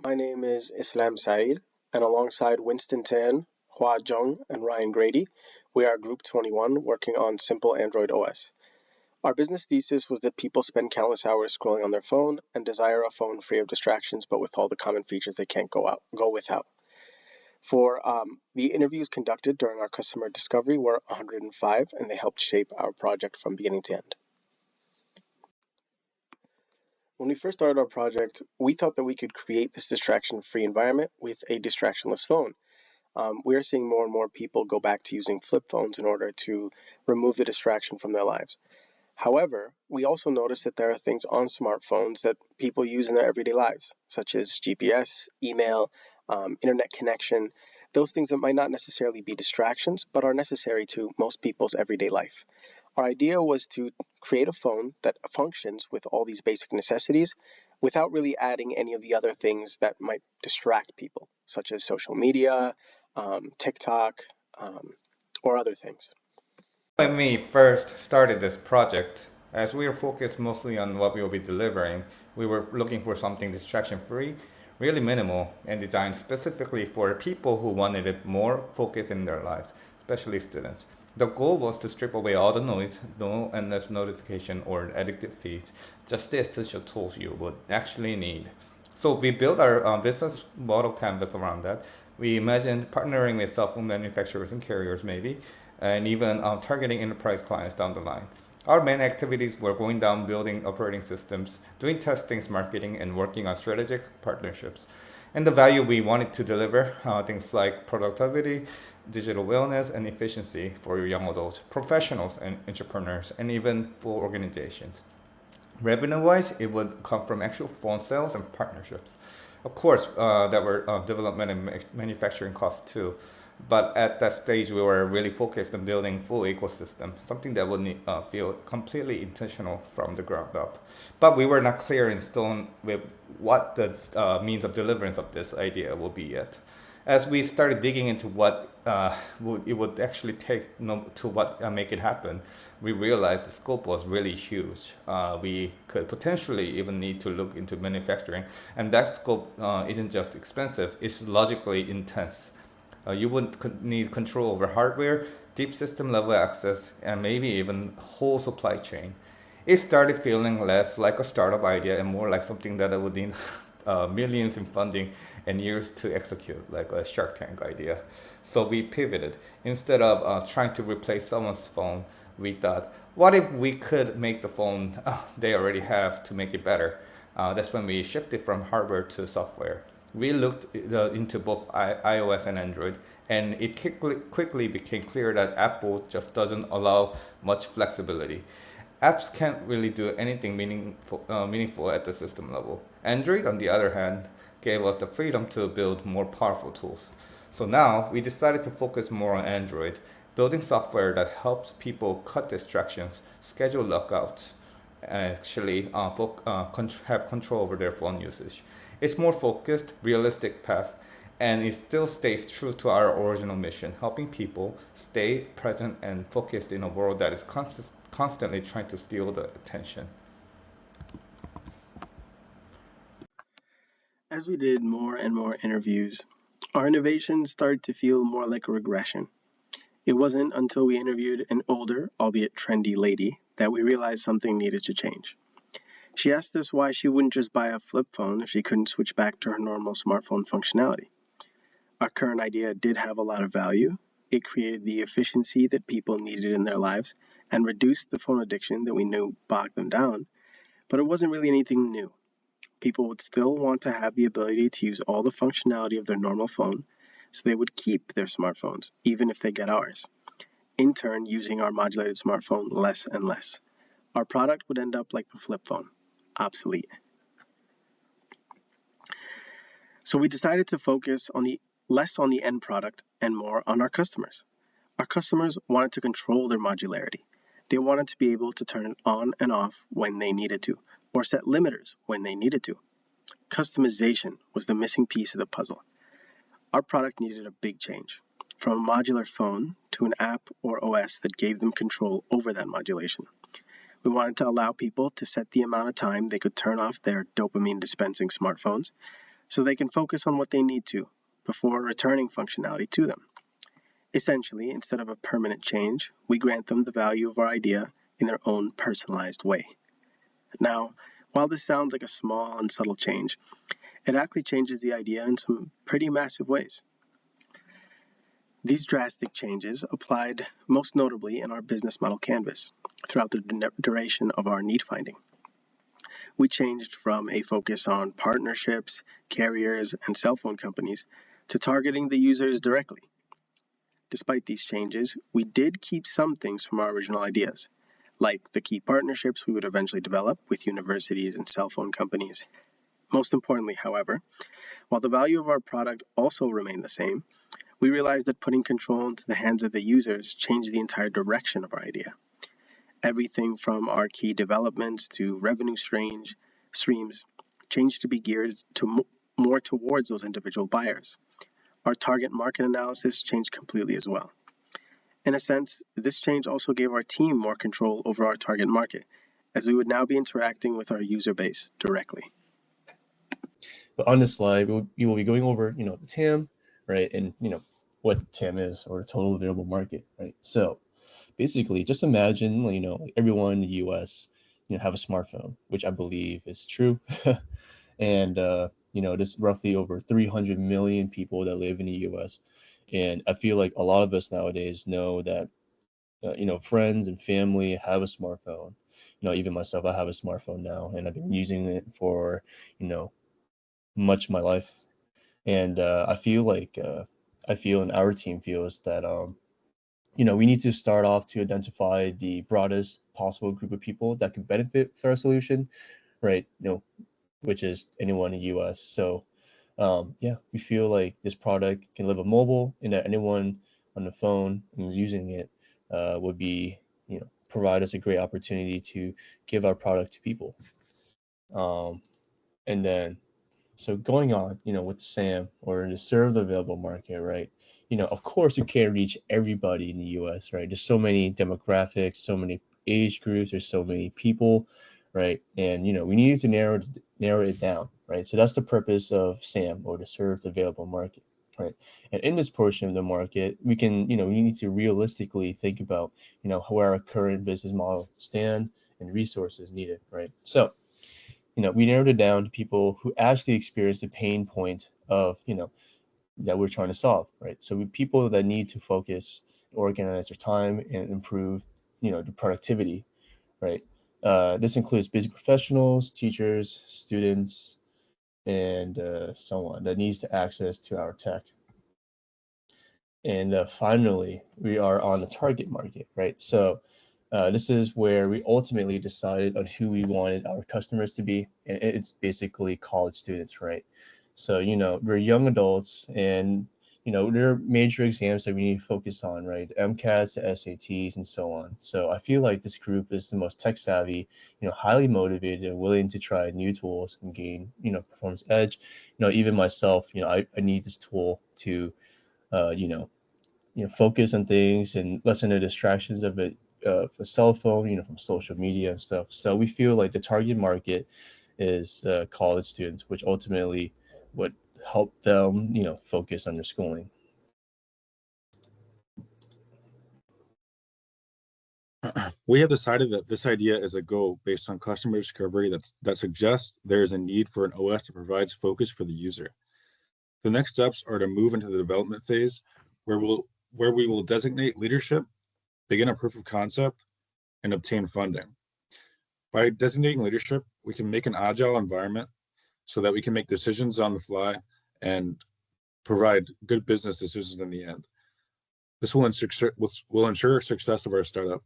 My name is Islam Saeed, and alongside Winston Tan, Hua Jung, and Ryan Grady, we are Group 21 working on simple Android OS. Our business thesis was that people spend countless hours scrolling on their phone and desire a phone free of distractions but with all the common features they can't go without. For the interviews conducted during our customer discovery were 105, and they helped shape our project from beginning to end. When we first started our project, we thought that we could create this distraction-free environment with a distractionless phone. We are seeing more and more people go back to using flip phones in order to remove the distraction from their lives. However, we also notice that there are things on smartphones that people use in their everyday lives, such as GPS, email, internet connection, those things that might not necessarily be distractions, but are necessary to most people's everyday life. Our idea was to create a phone that functions with all these basic necessities without really adding any of the other things that might distract people, such as social media, TikTok, or other things. When we first started this project, as we were focused mostly on what we will be delivering, we were looking for something distraction free, really minimal, and designed specifically for people who wanted it more focus in their lives, especially students. The goal was to strip away all the noise, no endless notification or addictive feeds, just the essential tools you would actually need. So we built our business model canvas around that. We imagined partnering with cell phone manufacturers and carriers, maybe, and even targeting enterprise clients down the line. Our main activities were going down building operating systems, doing testings, marketing, and working on strategic partnerships. And the value we wanted to deliver, things like productivity, digital wellness, and efficiency for young adults, professionals, and entrepreneurs, and even full organizations. Revenue wise, it would come from actual phone sales and partnerships. Of course, there were development and manufacturing costs too. But at that stage, we were really focused on building full ecosystem, something that would feel completely intentional from the ground up. But we were not clear in stone with what the means of deliverance of this idea will be yet. As we started digging into what it would actually take to what make it happen, we realized the scope was really huge. We could potentially even need to look into manufacturing, and that scope isn't just expensive; it's logically intense. You would need control over hardware, deep system level access, and maybe even whole supply chain. It started feeling less like a startup idea and more like something that I would need millions in funding and years to execute, like a Shark Tank idea. So we pivoted. Instead of trying to replace someone's phone, we thought, what if we could make the phone they already have to make it better? That's when we shifted from hardware to software. We looked into both iOS and Android, and it quickly became clear that Apple just doesn't allow much flexibility. Apps can't really do anything meaningful at the system level. Android, on the other hand, gave us the freedom to build more powerful tools. So now we decided to focus more on Android, building software that helps people cut distractions, schedule lockouts, and actually have control over their phone usage. It's more focused, realistic path, and it still stays true to our original mission, helping people stay present and focused in a world that is constantly trying to steal the attention. As we did more and more interviews, our innovation started to feel more like a regression. It wasn't until we interviewed an older, albeit trendy lady that we realized something needed to change. She asked us why she wouldn't just buy a flip phone if she couldn't switch back to her normal smartphone functionality. Our current idea did have a lot of value. It created the efficiency that people needed in their lives and reduced the phone addiction that we knew bogged them down, but it wasn't really anything new. People would still want to have the ability to use all the functionality of their normal phone, so they would keep their smartphones, even if they get ours, in turn using our modulated smartphone less and less. Our product would end up like the flip phone, obsolete. So we decided to focus on the less on the end product and more on our customers. Our customers wanted to control their modularity. They wanted to be able to turn it on and off when they needed to, or set limiters when they needed to. Customization was the missing piece of the puzzle. Our product needed a big change, from a modular phone to an app or OS that gave them control over that modulation. We wanted to allow people to set the amount of time they could turn off their dopamine dispensing smartphones, so they can focus on what they need to before returning functionality to them. Essentially, instead of a permanent change, we grant them the value of our idea in their own personalized way. Now, while this sounds like a small and subtle change, it actually changes the idea in some pretty massive ways. These drastic changes applied most notably in our business model canvas throughout the duration of our need finding. We changed from a focus on partnerships, carriers, and cell phone companies to targeting the users directly. Despite these changes, we did keep some things from our original ideas, like the key partnerships we would eventually develop with universities and cell phone companies. Most importantly, however, while the value of our product also remained the same, we realized that putting control into the hands of the users changed the entire direction of our idea. Everything from our key developments to revenue streams changed to be geared to more towards those individual buyers. Our target market analysis changed completely as well. In a sense, this change also gave our team more control over our target market, as we would now be interacting with our user base directly. But on this slide, we will be going over, the TAM, right, and what TAM is, or the total available market, right? So basically, just imagine, everyone in the U.S., have a smartphone, which I believe is true, and there's roughly over 300 million people that live in the U.S. And I feel like a lot of us nowadays know that, friends and family have a smartphone. Even myself, I have a smartphone now, and I've been using it for, much of my life. And I feel, and our team feels that, we need to start off to identify the broadest possible group of people that can benefit from our solution, right? Which is anyone in the US. So we feel like this product can live on mobile, and that anyone on the phone who's using it would be, provide us a great opportunity to give our product to people. And then, so going on, with SAM, or to serve the available market, right? Of course, you can't reach everybody in the US, right? There's so many demographics, so many age groups, there's so many people, right? And we need to narrow it down, right? So that's the purpose of SAM, or to serve the available market, right? And in this portion of the market, we can, we need to realistically think about, where our current business model stand and resources needed, right? So we narrowed it down to people who actually experience the pain point of, that we're trying to solve, right? So people that need to focus, organize their time, and improve, the productivity, right? This includes busy professionals, teachers, students, and so on that needs to access to our tech. And finally, we are on the target market, right? So this is where we ultimately decided on who we wanted our customers to be. And it's basically college students, right? So, we're young adults, and, there are major exams that we need to focus on, right? The MCATs, the SATs, and so on. So I feel like this group is the most tech savvy, highly motivated and willing to try new tools and gain, performance edge. Even myself, I need this tool to, focus on things and lessen the distractions of it, a cell phone, from social media and stuff. So we feel like the target market is college students, which ultimately would help them, focus on their schooling. We have decided that this idea is a go based on customer discovery that suggests there is a need for an OS that provides focus for the user. The next steps are to move into the development phase, where we will designate leadership, begin a proof of concept, and obtain funding. By designating leadership, we can make an agile environment so that we can make decisions on the fly and provide good business decisions in the end. This will ensure success of our startup.